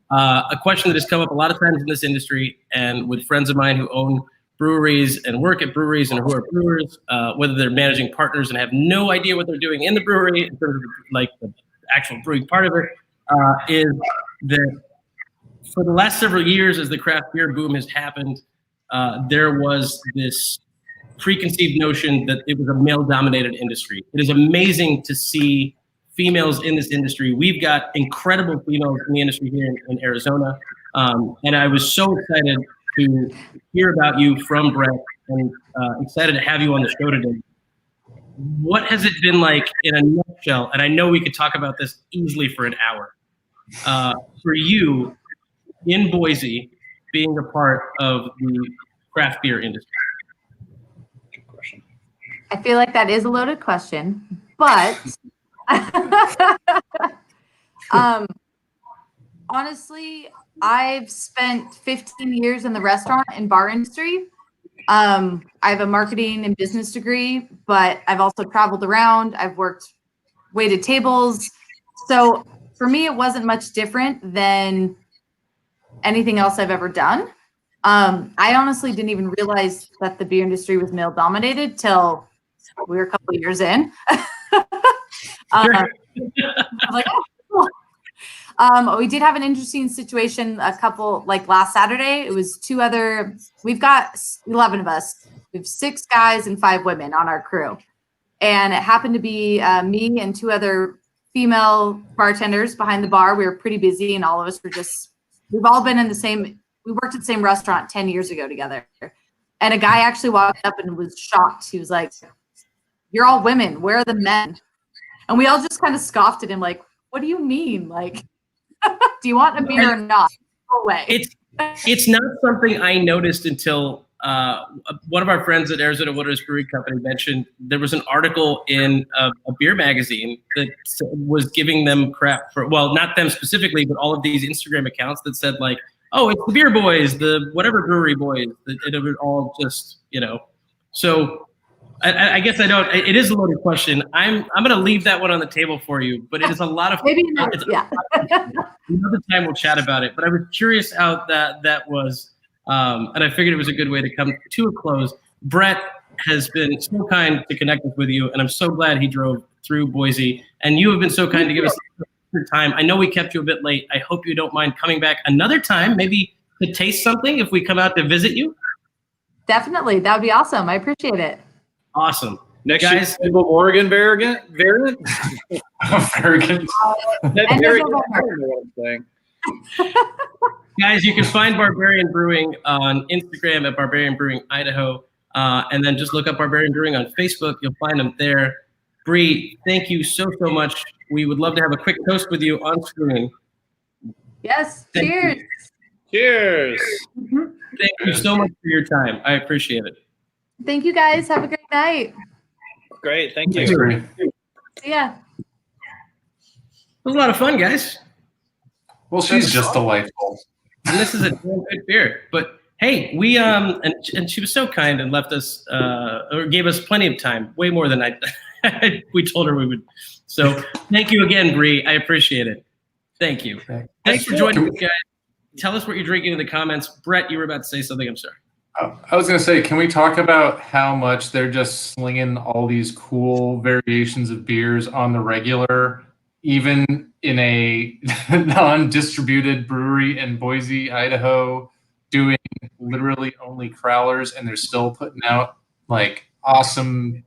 But, a question that has come up a lot of times in this industry, and with friends of mine who own breweries and work at breweries and who are brewers, whether they're managing partners and have no idea what they're doing in the brewery in terms of the actual brewing part of it, is that for the last several years, as the craft beer boom has happened, there was this preconceived notion that it was a male-dominated industry. It is amazing to see females in this industry. We've got incredible females in the industry here in Arizona. And I was so excited to hear about you from Brett and excited to have you on the show today. What has it been like in a nutshell? And I know we could talk about this easily for an hour. For you in Boise, being a part of the craft beer industry. I feel like that is a loaded question, but honestly, I've spent 15 years in the restaurant and bar industry. I have a marketing and business degree, but I've also traveled around. I've waited tables. So for me, it wasn't much different than anything else I've ever done. I honestly didn't even realize that the beer industry was male dominated till we were a couple of years in. I was like, oh, cool. We did have an interesting situation last Saturday. It was we've got 11 of us. We have 6 guys and 5 women on our crew. And it happened to be me and 2 other female bartenders behind the bar. We were pretty busy and all of us we've all been we worked at the same restaurant 10 years ago together. And a guy actually walked up and was shocked. He was like, "You're all women. Where are the men?" And we all just kind of scoffed at him like, "What do you mean? Like, do you want a beer or not? Go away." It's not something I noticed until one of our friends at Arizona Wilderness Brewing Company mentioned there was an article in a beer magazine that was giving them crap for, well, not them specifically, but all of these Instagram accounts that said like, "Oh, it's the beer boys, the whatever brewery boys." It was all just, So I guess I don't. It is a loaded question. I'm going to leave that one on the table for you, but it is a lot of maybe not. Yeah. Another time we'll chat about it. But I was curious how that was, and I figured it was a good way to come to a close. Brett has been so kind to connect with you, and I'm so glad he drove through Boise. And you have been so kind to give us your time. I know we kept you a bit late. I hope you don't mind coming back another time, maybe to taste something if we come out to visit you. Definitely, that would be awesome. I appreciate it. Awesome. Next guys, year, Oregon variant. Variant. Guys, you can find Barbarian Brewing on Instagram at Barbarian Brewing Idaho, and then just look up Barbarian Brewing on Facebook. You'll find them there. Bree, thank you so much. We would love to have a quick toast with you on screen. Yes. Cheers. Cheers. Thank you so much for your time. I appreciate it. Thank you, guys. Have a great night. Great. Thank you. See ya. It was a lot of fun, guys. Well, she's just delightful. And this is a damn good beer. But hey, we and she was so kind and left us or gave us plenty of time, way more than we told her we would. So thank you again, Bree. I appreciate it. Thank you. Thanks for joining us, guys. Tell us what you're drinking in the comments. Brett, you were about to say something. I'm sorry. I was going to say, can we talk about how much they're just slinging all these cool variations of beers on the regular, even in a non-distributed brewery in Boise, Idaho, doing literally only crowlers, and they're still putting out like awesome,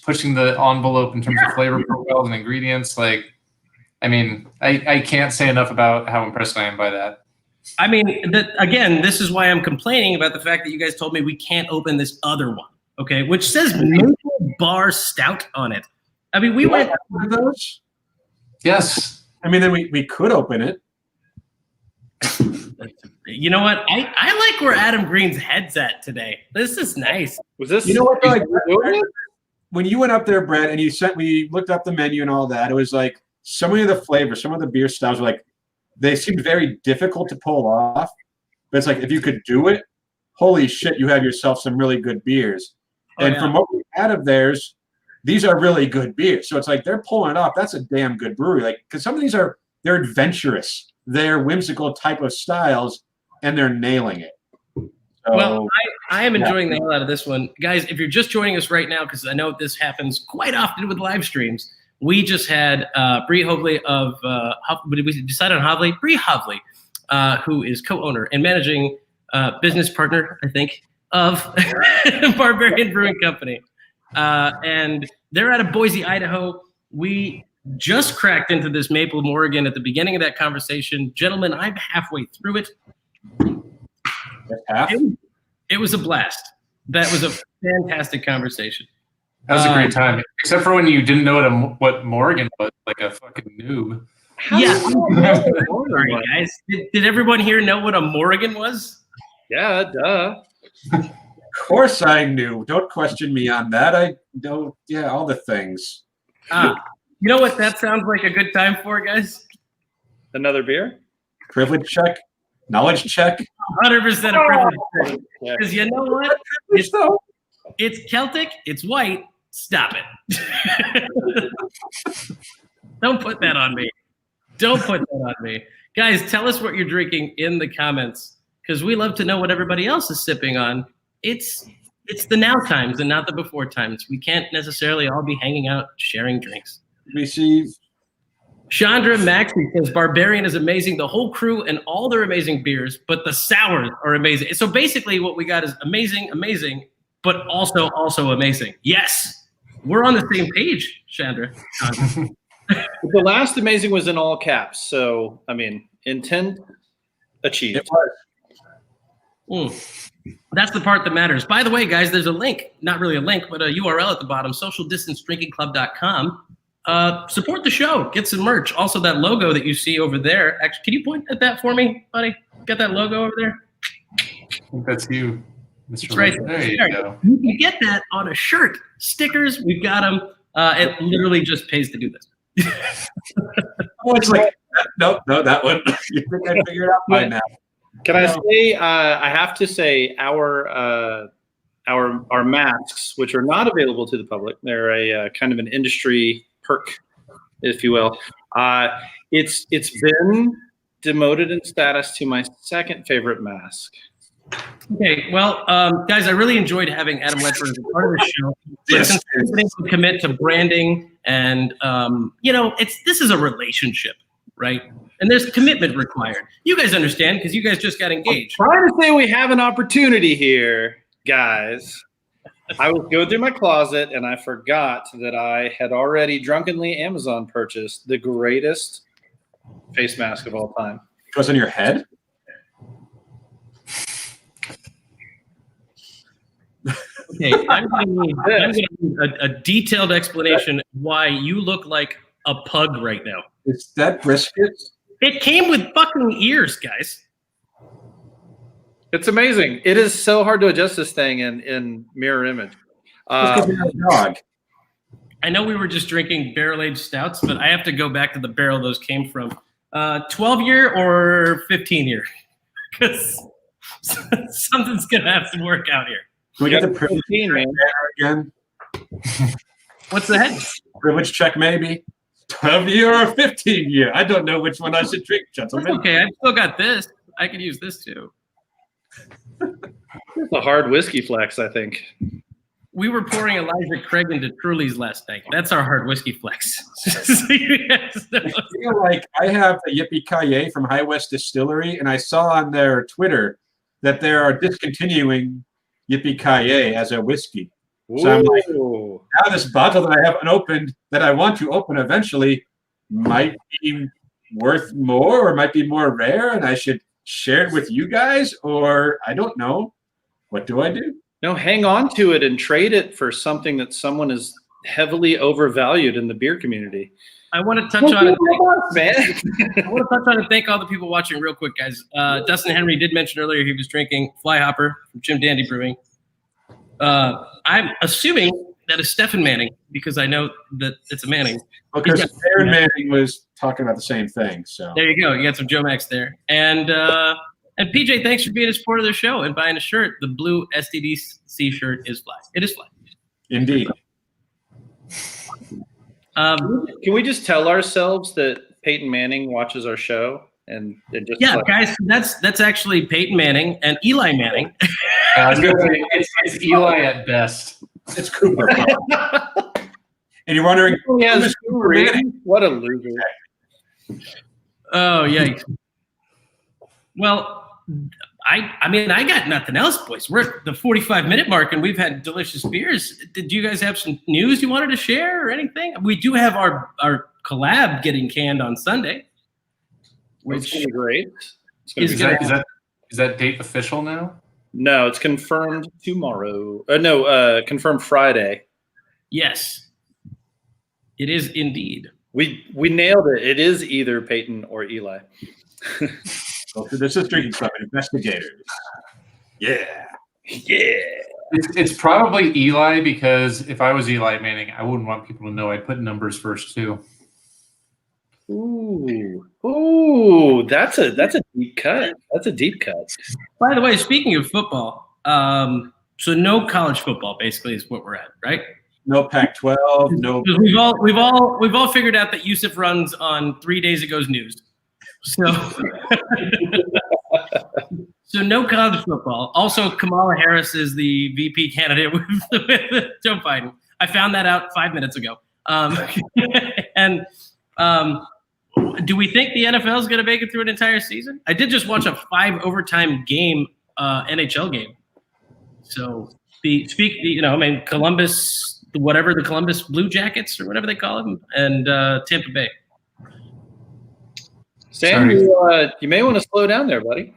pushing the envelope in terms of flavor profiles and ingredients. Like, I mean, I can't say enough about how impressed I am by that. I mean, again, this is why I'm complaining about the fact that you guys told me we can't open this other one, okay, which says Maple Bar Stout on it. I mean, we went one of those. Yes. I mean, then we could open it. You know what? I like where Adam Green's head's at today. This is nice. Was this? You know what? Like, when you went up there, Brett, and we looked up the menu and all that, it was like so many of the flavors, some of the beer styles were like, they seemed very difficult to pull off. But it's like, if you could do it, holy shit, you have yourself some really good beers. Oh, and yeah. from what we had of theirs, these are really good beers. So it's like they're pulling it off. That's a damn good brewery. Like, because some of these they're adventurous, they're whimsical type of styles, and they're nailing it. So, well, I am enjoying the hell out of this one. Guys, if you're just joining us right now, because I know this happens quite often with live streams, we just had Bree Hovley of did we decide on Hovley? Bree Hovley, who is co-owner and managing business partner, I think, of Barbarian Brewing Company. And they're out of Boise, Idaho. We just cracked into this Maple, Oregon at the beginning of that conversation. Gentlemen, I'm halfway through it. It was a blast. That was a fantastic conveison. That was a great time, except for when you didn't know what Morgan was, like a fucking noob. Yeah. Sorry, guys. Did everyone here know what a Morgan was? Yeah, duh. Of course I knew. Don't question me on that. I know, yeah, all the things. You know what that sounds like a good time for, guys? Another beer? Privilege check. Knowledge check. 100% a privilege check. Because you know what? It's Celtic. It's white. Stop it. Don't put that on me. Don't put that on me. Guys, tell us what you're drinking in the comments, because we love to know what everybody else is sipping on. It's the now times and not the before times. We can't necessarily all be hanging out sharing drinks. We see Chandra Maxey says Barbarian is amazing. The whole crew and all their amazing beers, but the sours are amazing. So basically what we got is amazing, but also amazing. Yes, we're on the same page, Chandra. The last amazing was in all caps. So, I mean, intent achieved. it was. That's the part that matters. By the way, guys, there's a link, not really a link, but a URL at the bottom, socialdistancedrinkingclub.com. Support the show, get some merch. Also, that logo that you see over there. Actually, can you point at that for me, buddy? Got that logo over there? I think that's you, Mr. It's right there. You go. You can get that on a shirt. Stickers, we've got them. It literally just pays to do this. Oh, it's like, no, that one. You think I figured it out by now. Can I say, I have to say our masks, which are not available to the public, they're a kind of an industry perk, if you will. It's been demoted in status to my second favorite mask. Okay, well, guys, I really enjoyed having Adam Ledford as a part of the show. Yes. Since he's been able to commit to branding and, this is a relationship, right? And there's commitment required. You guys understand because you guys just got engaged. I'm trying to say we have an opportunity here, guys. I was going through my closet and I forgot that I had already drunkenly Amazon purchased the greatest face mask of all time. It goes on your head? Okay, I'm going to need a detailed explanation why you look like a pug right now. Is that brisket? It came with fucking ears, guys. It's amazing. It is so hard to adjust this thing in mirror image. Dog. I know we were just drinking barrel-aged stouts, but I have to go back to the barrel those came from. 12-year or 15-year? Because something's going to have to work out here. Can we get the privilege 15, man. again? What's that? Privilege check, maybe. 12-year or 15-year? I don't know which one I should drink, gentlemen. Okay, I've still got this. I could use this too. It's a hard whiskey flex, I think. We were pouring Elijah Craig into Truly's last night. That's our hard whiskey flex. So you guys know. I feel like I have the Yippee-Ki-Yay from High West Distillery, and I saw on their Twitter that they are discontinuing Yippee-Ki-Yay as a whiskey. So I'm like, now this bottle that I haven't opened, that I want to open eventually, might be worth more or might be more rare, and I should share it with you guys, or I don't know. What do I do? No, hang on to it and trade it for something that someone is heavily overvalued in the beer community. I want to touch on it. Man. I want to touch on and thank all the people watching real quick, guys. Dustin Henry did mention earlier he was drinking Flyhopper from Jim Dandy Brewing. I'm assuming that is Stephen Manning because I know that it's a Manning. Because Aaron Manning was talking about the same thing. So there you go. You got some Joe Max there. And PJ, thanks for being a supporter of the show and buying a shirt. The blue STDC shirt is fly. It is fly. Indeed. Can we just tell ourselves that Peyton Manning watches our show and just guys, that's actually Peyton Manning and Eli Manning. I was gonna say, it's Eli at best. It's Cooper. And you're wondering, who's Cooper Manning? What a loser. Oh, yikes. Well, I mean, I got nothing else, boys. We're at the 45-minute mark, and we've had delicious beers. Did you guys have some news you wanted to share or anything? We do have our collab getting canned on Sunday, which is great. Is that date official now? No, it's confirmed tomorrow. Confirmed Friday. Yes, it is indeed. We nailed it. It is either Peyton or Eli. This is Drinking Club Investigators. Yeah. It's probably Eli, because if I was Eli Manning, I wouldn't want people to know I'd put numbers first too. Ooh, that's a deep cut. That's a deep cut. By the way, speaking of football, so no college football basically is what we're at, right? No Pac-12. No. We've all figured out that Yusuf runs on 3 days ago's news. So, so no college football. Also, Kamala Harris is the VP candidate with Joe Biden. I found that out 5 minutes ago. And do we think the NFL is going to make it through an entire season? I did just watch a 5 overtime game, NHL game. So Columbus, whatever, the Columbus Blue Jackets or whatever they call them, and Tampa Bay. Sam, you may want to slow down there, buddy.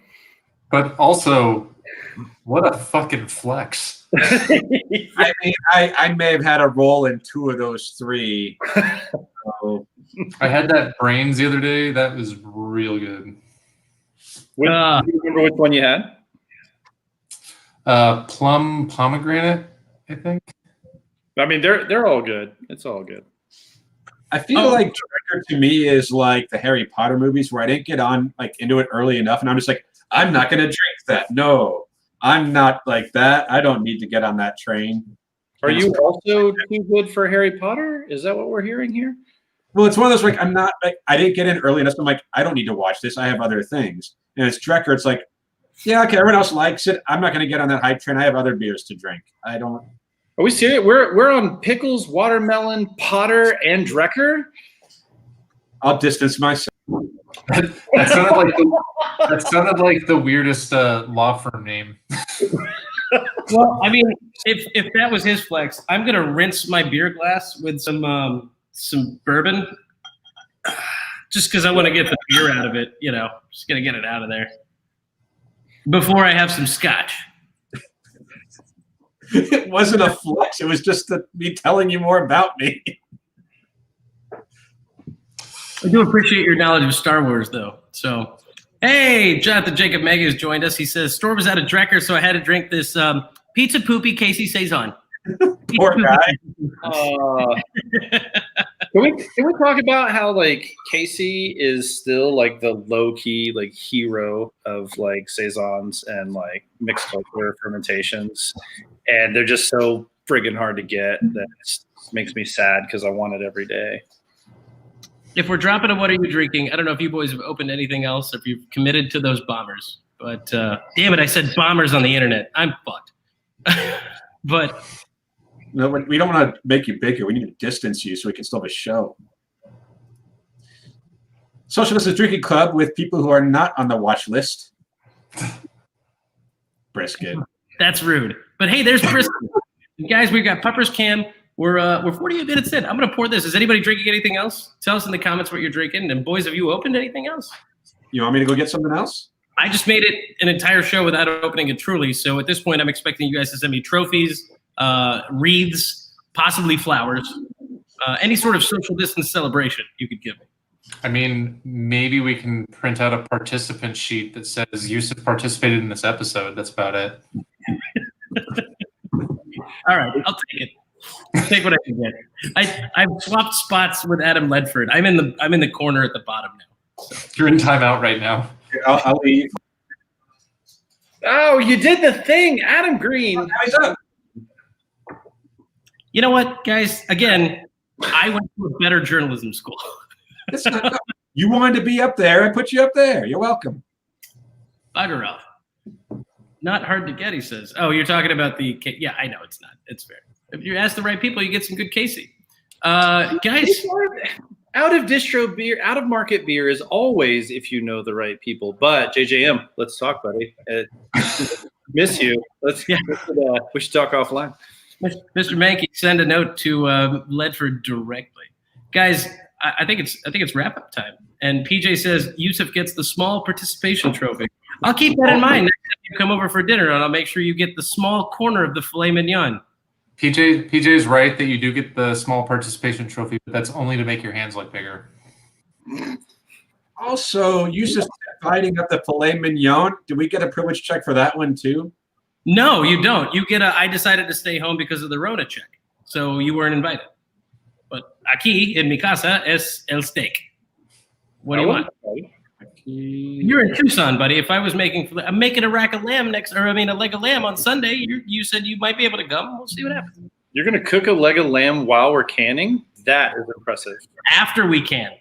But also, what a fucking flex. I mean, I may have had a role in 2 of those 3. So. I had that brains the other day. That was real good. Do you remember which one you had? Pomegranate, I think. I mean, they're all good. It's all good. I feel like Director to me is like the Harry Potter movies, where I didn't get on into it early enough, and I'm just like, I'm not going to drink that. No, I'm not like that. I don't need to get on that train. Are you also too good for Harry Potter? Is that what we're hearing here? Well, it's one of those I'm not I didn't get in early enough. So I'm like, I don't need to watch this. I have other things. And it's Drecker. It's like, yeah, okay, everyone else likes it. I'm not going to get on that hype train. I have other beers to drink. I don't. Are we serious? We're on pickles, watermelon, Potter, and Drecker. I'll distance myself. That sounded like the weirdest law firm name. Well, I mean, if that was his flex, I'm gonna rinse my beer glass with some bourbon, just because I want to get the beer out of it. Just gonna get it out of there before I have some scotch. It wasn't a flex. It was just me telling you more about me. I do appreciate your knowledge of Star Wars, though. So, hey, Jonathan Jacob Mega has joined us. He says, Storm was out of Drecker, so I had to drink this Pizza Poopy Casey Saison. Poor guy. Can we talk about how Casey is still the low key hero of saisons and mixed culture fermentations, and they're just so friggin' hard to get that it makes me sad because I want it every day. If we're dropping a what are you drinking, I don't know if you boys have opened anything else or if you've committed to those bombers, but damn it, I said bombers on the internet. I'm fucked. But no, we don't want to make you bigger. We need to distance you so we can still have a show. Social Distance Drinking Club with people who are not on the watch list. Brisket. That's rude. But hey, there's brisket. Guys, we've got Pepper's Cam. We're 48 minutes in. I'm going to pour this. Is anybody drinking anything else? Tell us in the comments what you're drinking. And boys, have you opened anything else? You want me to go get something else? I just made it an entire show without opening it truly. So at this point, I'm expecting you guys to send me trophies, wreaths, possibly flowers, any sort of social distance celebration you could give me. I mean, maybe we can print out a participant sheet that says Yusuf participated in this episode. That's about it. All right, I'll take it. Take what I can get. I've swapped spots with Adam Ledford. I'm in the corner at the bottom now. So. You're in timeout right now. I'll leave. Oh, you did the thing, Adam Green. You know what, guys? Again, I went to a better journalism school. You wanted to be up there. I put you up there. You're welcome. Bugger off. Not hard to get, he says. Oh, you're talking about the... Yeah, I know it's not. It's fair. If you ask the right people, you get some good Casey. Guys, Out of market beer is always if you know the right people. But JJM, let's talk, buddy. Miss you. We should talk offline. Mr. Mankey, send a note to Ledford directly, guys. I think it's wrap up time. And PJ says Yusuf gets the small participation trophy. I'll keep that in mind next time you come over for dinner, and I'll make sure you get the small corner of the filet mignon. PJ is right that you do get the small participation trophy, but that's only to make your hands look bigger. Also, Yusuf hiding up the filet mignon. Do we get a privilege check for that one too? No, you don't. You get I decided to stay home because of the Rona check, so you weren't invited. But aquí en mi casa es el steak. What do you want? You're in Tucson, buddy. If I was I'm making a rack of lamb a leg of lamb on Sunday. You said you might be able to come. We'll see what happens. You're gonna cook a leg of lamb while we're canning? That is impressive. After we can.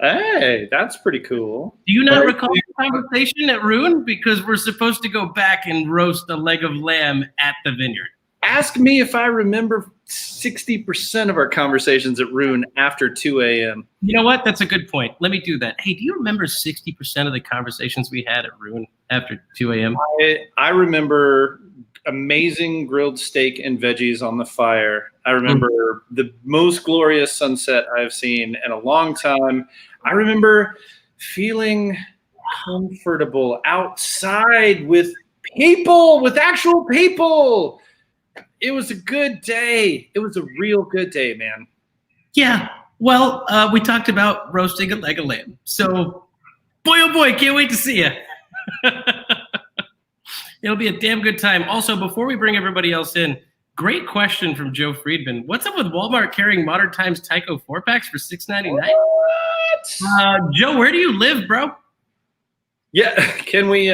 Hey, that's pretty cool. Do you not recall the conversation at Rune? Because we're supposed to go back and roast a leg of lamb at the vineyard. Ask me if I remember 60% of our conversations at Rune after 2 a.m. You know what? That's a good point. Let me do that. Hey, do you remember 60% of the conversations we had at Rune after 2 a.m.? I remember amazing grilled steak and veggies on the fire. I remember the most glorious sunset I've seen in a long time. I remember feeling comfortable outside with people, with actual people. It was a good day. It was a real good day, man. Yeah. Well, we talked about roasting a leg of lamb. So, boy, oh boy, can't wait to see you. It'll be a damn good time. Also, before we bring everybody else in, great question from Joe Friedman. What's up with Walmart carrying Modern Times Tyco 4-packs for $6.99? Joe, where do you live, bro? Yeah, can we?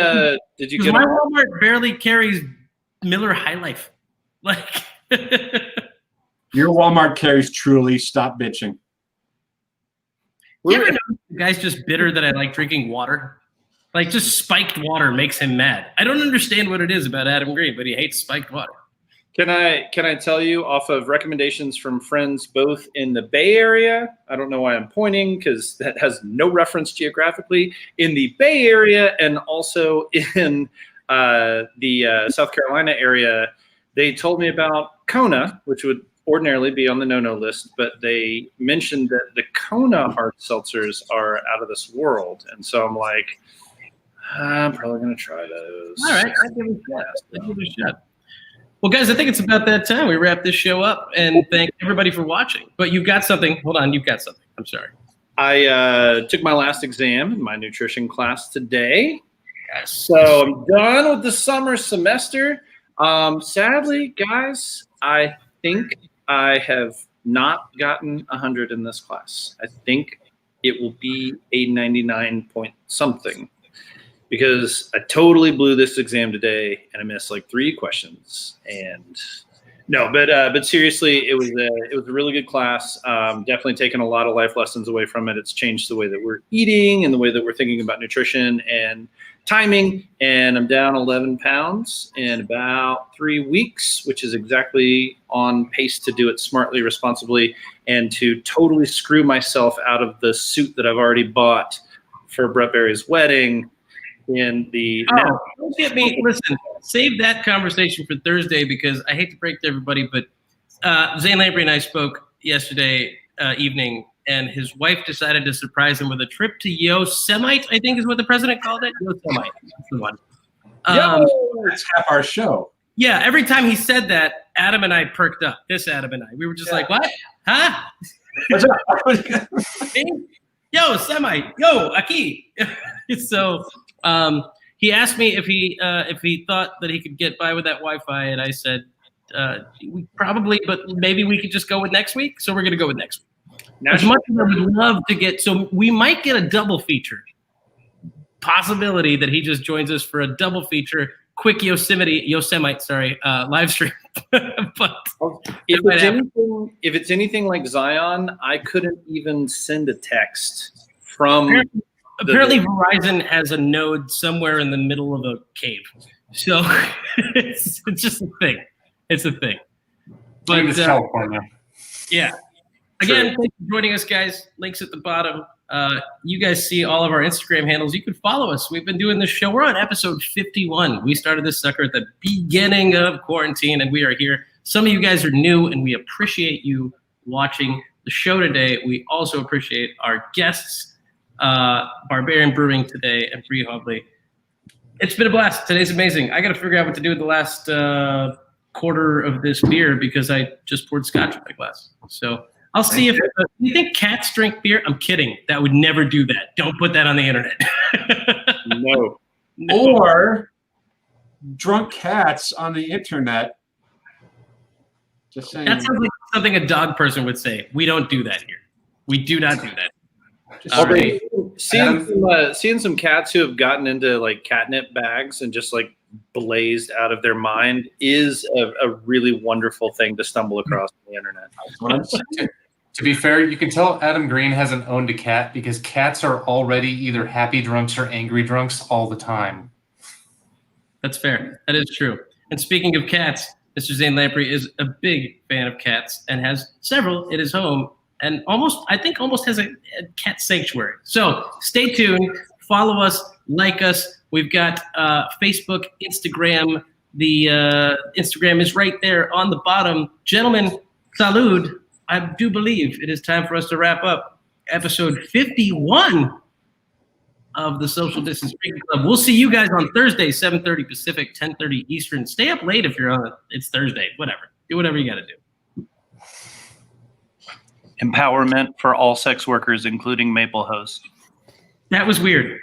Did you get? My Walmart barely carries Miller High Life. Like, your Walmart carries Truly. Stop bitching. You ever know the guy's just bitter that I like drinking water? Like, just spiked water makes him mad. I don't understand what it is about Adam Green, but he hates spiked water. Can I tell you off of recommendations from friends both in the Bay Area? I don't know why I'm pointing because that has no reference geographically. In the Bay Area and also in the South Carolina area, they told me about Kona, which would ordinarily be on the no-no list, but they mentioned that the Kona hard seltzers are out of this world. And so I'm like, I'm probably going to try those. All right, I'll give it a shot. Well, guys, I think it's about that time we wrap this show up, and thank everybody for watching. But you've got something. Hold on, you've got something. I'm sorry. I took my last exam in my nutrition class today. So I'm done with the summer semester. Sadly, guys, I think I have not gotten 100 in this class. I think it will be a 99 point something because I totally blew this exam today and I missed like 3 questions. And no, but seriously, it was a really good class. Definitely taken a lot of life lessons away from it. It's changed the way that we're eating and the way that we're thinking about nutrition and timing, and I'm down 11 pounds in about 3 weeks, which is exactly on pace to do it smartly, responsibly, and to totally screw myself out of the suit that I've already bought for Brett Berry's wedding. In the don't get me. Listen, save that conversation for Thursday because I hate to break to everybody, but Zane Lamprey and I spoke yesterday evening. And his wife decided to surprise him with a trip to Yosemite, I think is what the president called it. Yosemite. That's the one. It's half our show. Yeah, every time he said that, Adam and I perked up. This Adam and I. We were just like, what? Huh? What's up? Yo, Semite. Yo, aquí. So he asked me if he thought that he could get by with that Wi-Fi, and I said, we probably, but maybe we could just go with next week. So we're going to go with next week. As much as I would love to get, so we might get a double feature. Possibility that he just joins us for a double feature, quick Yosemite, live stream. But if it's anything like Zion, I couldn't even send a text from. Apparently, Verizon has a node somewhere in the middle of a cave, so it's just a thing. It's a thing. But it's California. Yeah. Again, thanks for joining us, guys. Links at the bottom. You guys see all of our Instagram handles. You can follow us. We've been doing this show. We're on episode 51. We started this sucker at the beginning of quarantine, and we are here. Some of you guys are new, and we appreciate you watching the show today. We also appreciate our guests, Barbarian Brewing today and Bree Hobley. It's been a blast. Today's amazing. I got to figure out what to do with the last quarter of this beer because I just poured scotch in my glass. So I'll see if you think cats drink beer. I'm kidding. That would never do that. Don't put that on the internet. No. Or drunk cats on the internet. Just saying. That sounds like something a dog person would say. We don't do that here. We do not do that. All right. Seeing some cats who have gotten into like catnip bags and just like blazed out of their mind is a really wonderful thing to stumble across on the internet. To be fair, you can tell Adam Green hasn't owned a cat because cats are already either happy drunks or angry drunks all the time. That's fair. That is true. And speaking of cats, Mr. Zane Lamprey is a big fan of cats and has several in his home and almost has a cat sanctuary. So stay tuned. Follow us. Like us. We've got Facebook, Instagram. The Instagram is right there on the bottom. Gentlemen, salud. I do believe it is time for us to wrap up episode 51 of the Social Distance Drinking Club. We'll see you guys on Thursday, 7:30 Pacific, 10:30 Eastern. Stay up late if you're on it. It's Thursday. Whatever. Do whatever you got to do. Empowerment for all sex workers, including Maple Host. That was weird.